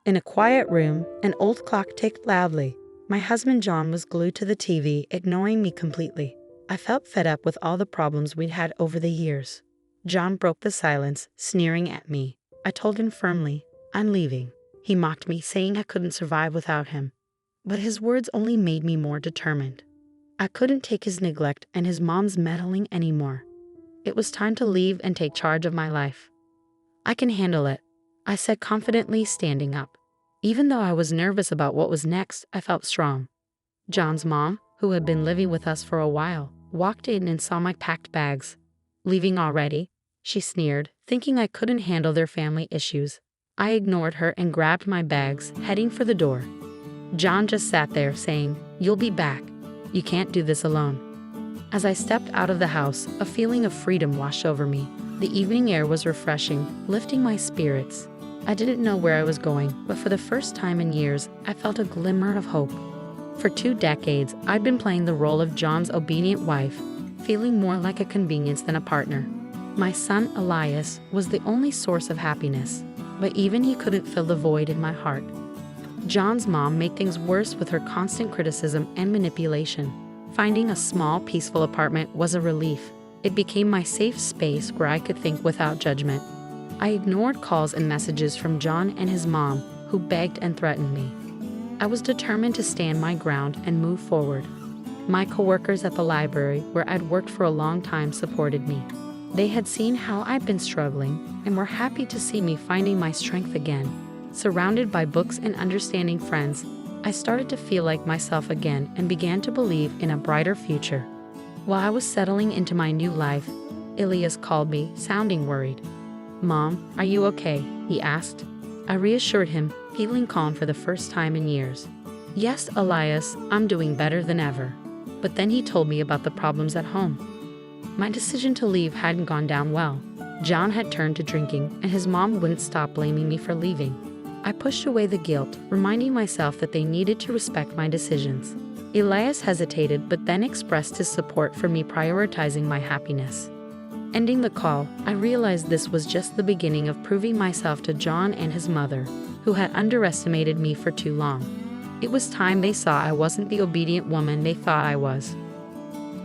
In a quiet room, an old clock ticked loudly. My husband John was glued to the TV, ignoring me completely. I felt fed up with all the problems we'd had over the years. John broke the silence, sneering at me. I told him firmly, "I'm leaving." He mocked me, saying I couldn't survive without him. But his words only made me more determined. I couldn't take his neglect and his mom's meddling anymore. It was time to leave and take charge of my life. "I can handle it," I said confidently, standing up. Even though I was nervous about what was next, I felt strong. John's mom, who had been living with us for a while, walked in and saw my packed bags. "Leaving already?" she sneered, thinking I couldn't handle their family issues. I ignored her and grabbed my bags, heading for the door. John just sat there, saying, "You'll be back. You can't do this alone." As I stepped out of the house, a feeling of freedom washed over me. The evening air was refreshing, lifting my spirits. I didn't know where I was going, but for the first time in years, I felt a glimmer of hope. For 2 decades, I'd been playing the role of John's obedient wife, feeling more like a convenience than a partner. My son, Elias, was the only source of happiness, but even he couldn't fill the void in my heart. John's mom made things worse with her constant criticism and manipulation. Finding a small, peaceful apartment was a relief. It became my safe space where I could think without judgment. I ignored calls and messages from John and his mom, who begged and threatened me. I was determined to stand my ground and move forward. My coworkers at the library, where I'd worked for a long time, supported me. They had seen how I'd been struggling and were happy to see me finding my strength again. Surrounded by books and understanding friends, I started to feel like myself again and began to believe in a brighter future. While I was settling into my new life, Elias called me, sounding worried. "Mom, are you okay?" he asked. I reassured him, feeling calm for the first time in years. "Yes, Elias, I'm doing better than ever." But then he told me about the problems at home. My decision to leave hadn't gone down well. John had turned to drinking, and his mom wouldn't stop blaming me for leaving. I pushed away the guilt, reminding myself that they needed to respect my decisions. Elias hesitated, but then expressed his support for me prioritizing my happiness. Ending the call, I realized this was just the beginning of proving myself to John and his mother, who had underestimated me for too long. It was time they saw I wasn't the obedient woman they thought I was.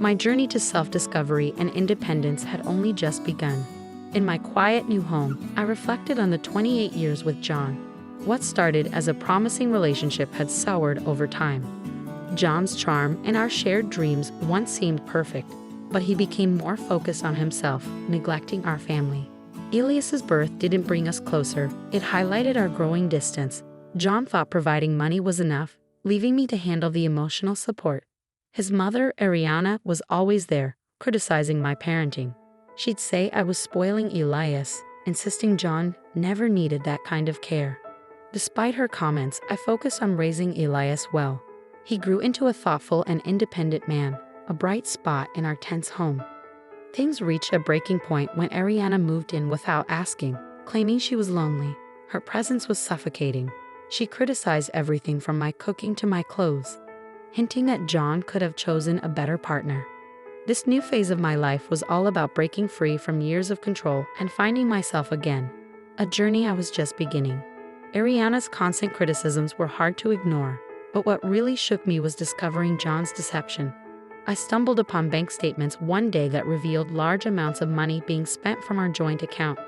My journey to self-discovery and independence had only just begun. In my quiet new home, I reflected on the 28 years with John. What started as a promising relationship had soured over time. John's charm and our shared dreams once seemed perfect, but he became more focused on himself, neglecting our family. Elias's birth didn't bring us closer, it highlighted our growing distance. John thought providing money was enough, leaving me to handle the emotional support. His mother, Ariana, was always there, criticizing my parenting. She'd say I was spoiling Elias, insisting John never needed that kind of care. Despite her comments, I focused on raising Elias well. He grew into a thoughtful and independent man, a bright spot in our tense home. Things reached a breaking point when Ariana moved in without asking, claiming she was lonely. Her presence was suffocating. She criticized everything from my cooking to my clothes, hinting that John could have chosen a better partner. This new phase of my life was all about breaking free from years of control and finding myself again, a journey I was just beginning. Ariana's constant criticisms were hard to ignore, but what really shook me was discovering John's deception. I stumbled upon bank statements one day that revealed large amounts of money being spent from our joint account.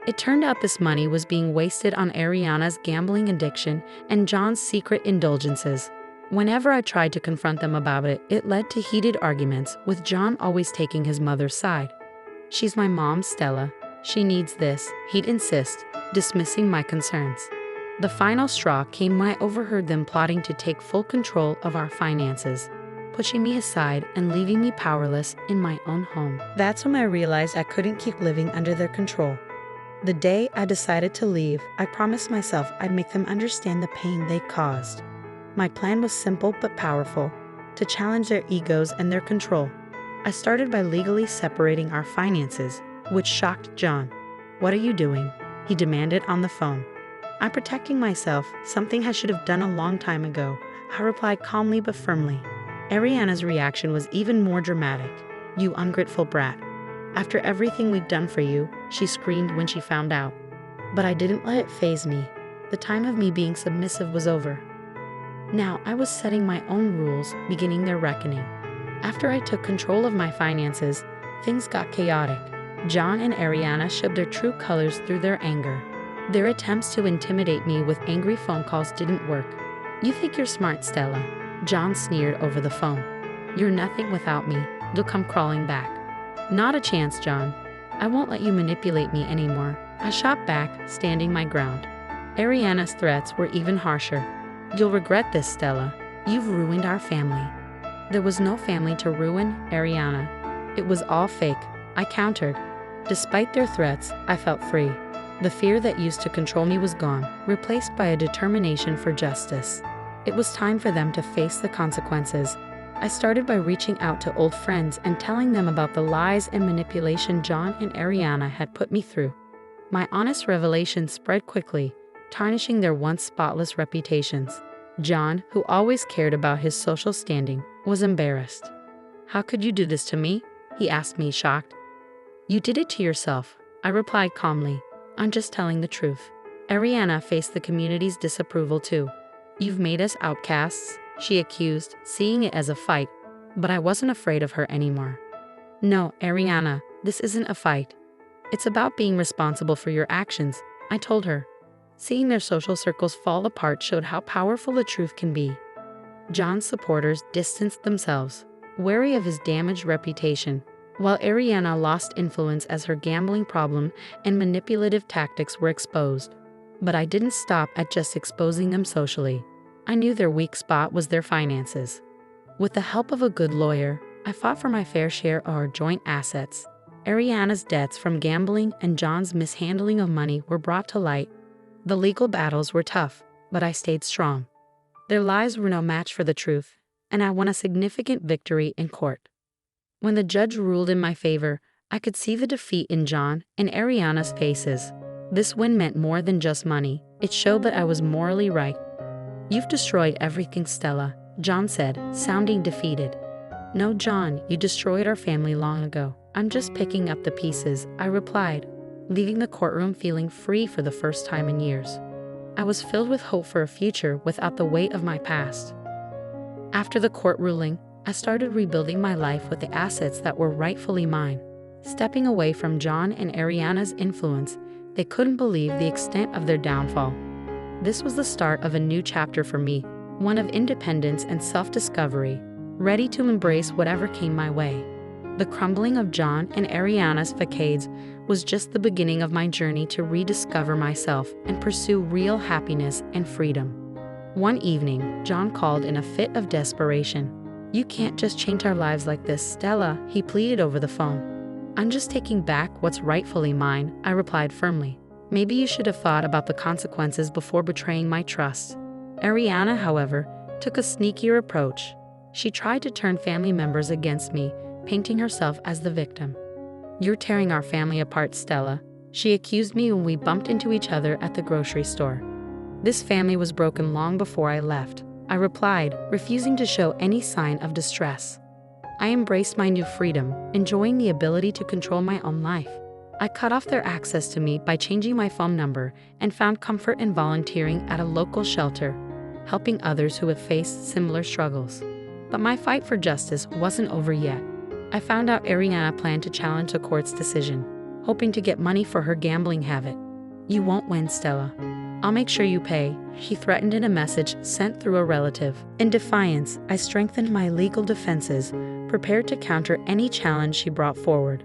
It turned out this money was being wasted on Ariana's gambling addiction and John's secret indulgences. Whenever I tried to confront them about it, it led to heated arguments, with John always taking his mother's side. "She's my mom, Stella. She needs this," he'd insist, dismissing my concerns. The final straw came when I overheard them plotting to take full control of our finances, pushing me aside and leaving me powerless in my own home. That's when I realized I couldn't keep living under their control. The day I decided to leave, I promised myself I'd make them understand the pain they caused. My plan was simple but powerful, to challenge their egos and their control. I started by legally separating our finances, which shocked John. "What are you doing?" he demanded on the phone. "I'm protecting myself, something I should have done a long time ago," I replied calmly but firmly. Ariana's reaction was even more dramatic. "You ungrateful brat. After everything we've done for you," she screamed when she found out. But I didn't let it faze me. The time of me being submissive was over. Now I was setting my own rules, beginning their reckoning. After I took control of my finances, things got chaotic. John and Ariana showed their true colors through their anger. Their attempts to intimidate me with angry phone calls didn't work. "You think you're smart, Stella," John sneered over the phone. "You're nothing without me. You'll come crawling back." "Not a chance, John. I won't let you manipulate me anymore," I shot back, standing my ground. Ariana's threats were even harsher. "You'll regret this, Stella. You've ruined our family." "There was no family to ruin, Ariana. It was all fake," I countered. Despite their threats, I felt free. The fear that used to control me was gone, replaced by a determination for justice. It was time for them to face the consequences. I started by reaching out to old friends and telling them about the lies and manipulation John and Ariana had put me through. My honest revelation spread quickly, tarnishing their once spotless reputations. John, who always cared about his social standing, was embarrassed. "How could you do this to me?" he asked me, shocked. "You did it to yourself," I replied calmly. "I'm just telling the truth." Ariana faced the community's disapproval too. "You've made us outcasts," she accused, seeing it as a fight. But I wasn't afraid of her anymore. "No, Ariana, this isn't a fight. It's about being responsible for your actions," I told her. Seeing their social circles fall apart showed how powerful the truth can be. John's supporters distanced themselves, wary of his damaged reputation, while Ariana lost influence as her gambling problem and manipulative tactics were exposed. But I didn't stop at just exposing them socially. I knew their weak spot was their finances. With the help of a good lawyer, I fought for my fair share of our joint assets. Ariana's debts from gambling and John's mishandling of money were brought to light. The legal battles were tough, but I stayed strong. Their lies were no match for the truth, and I won a significant victory in court. When the judge ruled in my favor, I could see the defeat in John and Ariana's faces. This win meant more than just money. It showed that I was morally right. "You've destroyed everything, Stella," John said, sounding defeated. "No, John, you destroyed our family long ago. I'm just picking up the pieces," I replied, leaving the courtroom feeling free for the first time in years. I was filled with hope for a future without the weight of my past. After the court ruling, I started rebuilding my life with the assets that were rightfully mine. Stepping away from John and Ariana's influence, they couldn't believe the extent of their downfall. This was the start of a new chapter for me, one of independence and self-discovery, ready to embrace whatever came my way. The crumbling of John and Ariana's facades was just the beginning of my journey to rediscover myself and pursue real happiness and freedom. One evening, John called in a fit of desperation. "You can't just change our lives like this, Stella," he pleaded over the phone. "I'm just taking back what's rightfully mine," I replied firmly. "Maybe you should have thought about the consequences before betraying my trust." Ariana, however, took a sneakier approach. She tried to turn family members against me, painting herself as the victim. "You're tearing our family apart, Stella," she accused me when we bumped into each other at the grocery store. "This family was broken long before I left," I replied, refusing to show any sign of distress. I embraced my new freedom, enjoying the ability to control my own life. I cut off their access to me by changing my phone number and found comfort in volunteering at a local shelter, helping others who have faced similar struggles. But my fight for justice wasn't over yet. I found out Ariana planned to challenge the court's decision, hoping to get money for her gambling habit. "You won't win, Stella. I'll make sure you pay," she threatened in a message sent through a relative. In defiance, I strengthened my legal defenses, prepared to counter any challenge she brought forward.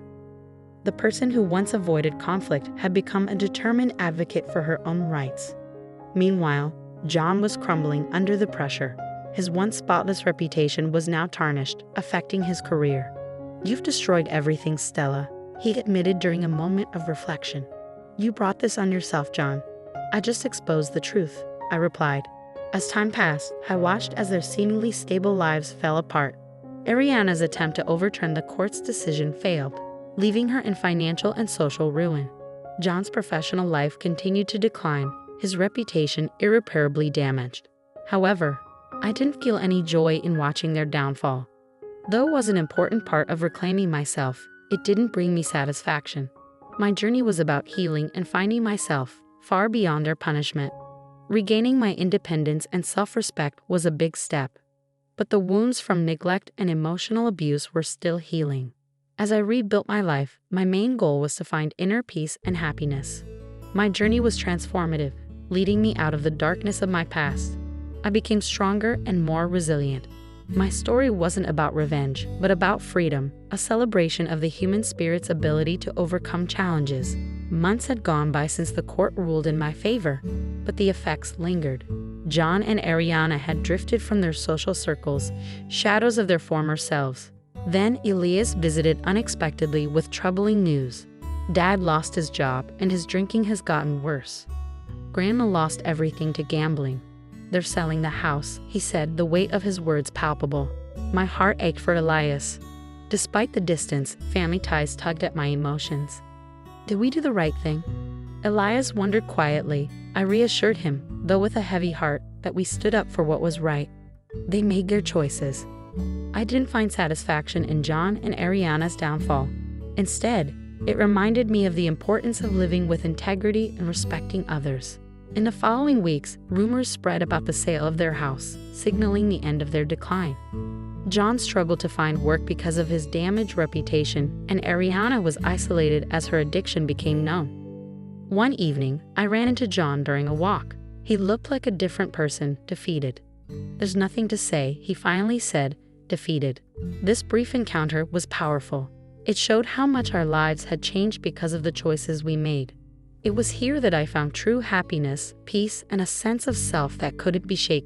The person who once avoided conflict had become a determined advocate for her own rights. Meanwhile, John was crumbling under the pressure. His once spotless reputation was now tarnished, affecting his career. "You've destroyed everything, Stella," he admitted during a moment of reflection. "You brought this on yourself, John." "I just exposed the truth," I replied. As time passed, I watched as their seemingly stable lives fell apart. Ariana's attempt to overturn the court's decision failed, leaving her in financial and social ruin. John's professional life continued to decline, his reputation irreparably damaged. However, I didn't feel any joy in watching their downfall. Though it was an important part of reclaiming myself, it didn't bring me satisfaction. My journey was about healing and finding myself, far beyond their punishment. Regaining my independence and self-respect was a big step, but the wounds from neglect and emotional abuse were still healing. As I rebuilt my life, my main goal was to find inner peace and happiness. My journey was transformative, leading me out of the darkness of my past. I became stronger and more resilient. My story wasn't about revenge, but about freedom, a celebration of the human spirit's ability to overcome challenges. Months had gone by since the court ruled in my favor, but the effects lingered. John and Ariana had drifted from their social circles, shadows of their former selves. Then Elias visited unexpectedly with troubling news. Dad lost his job, and his drinking has gotten worse. Grandma lost everything to gambling. They're selling the house, he said, the weight of his words palpable. My heart ached for Elias. Despite the distance, family ties tugged at my emotions. Did we do the right thing? Elias wondered quietly. I reassured him, though with a heavy heart, that we stood up for what was right. They made their choices. I didn't find satisfaction in John and Ariana's downfall. Instead, it reminded me of the importance of living with integrity and respecting others. In the following weeks, rumors spread about the sale of their house, signaling the end of their decline. John struggled to find work because of his damaged reputation, and Ariana was isolated as her addiction became known. One evening, I ran into John during a walk. He looked like a different person, defeated. "There's nothing to say," he finally said, defeated. This brief encounter was powerful. It showed how much our lives had changed because of the choices we made. It was here that I found true happiness, peace, and a sense of self that couldn't be shaken.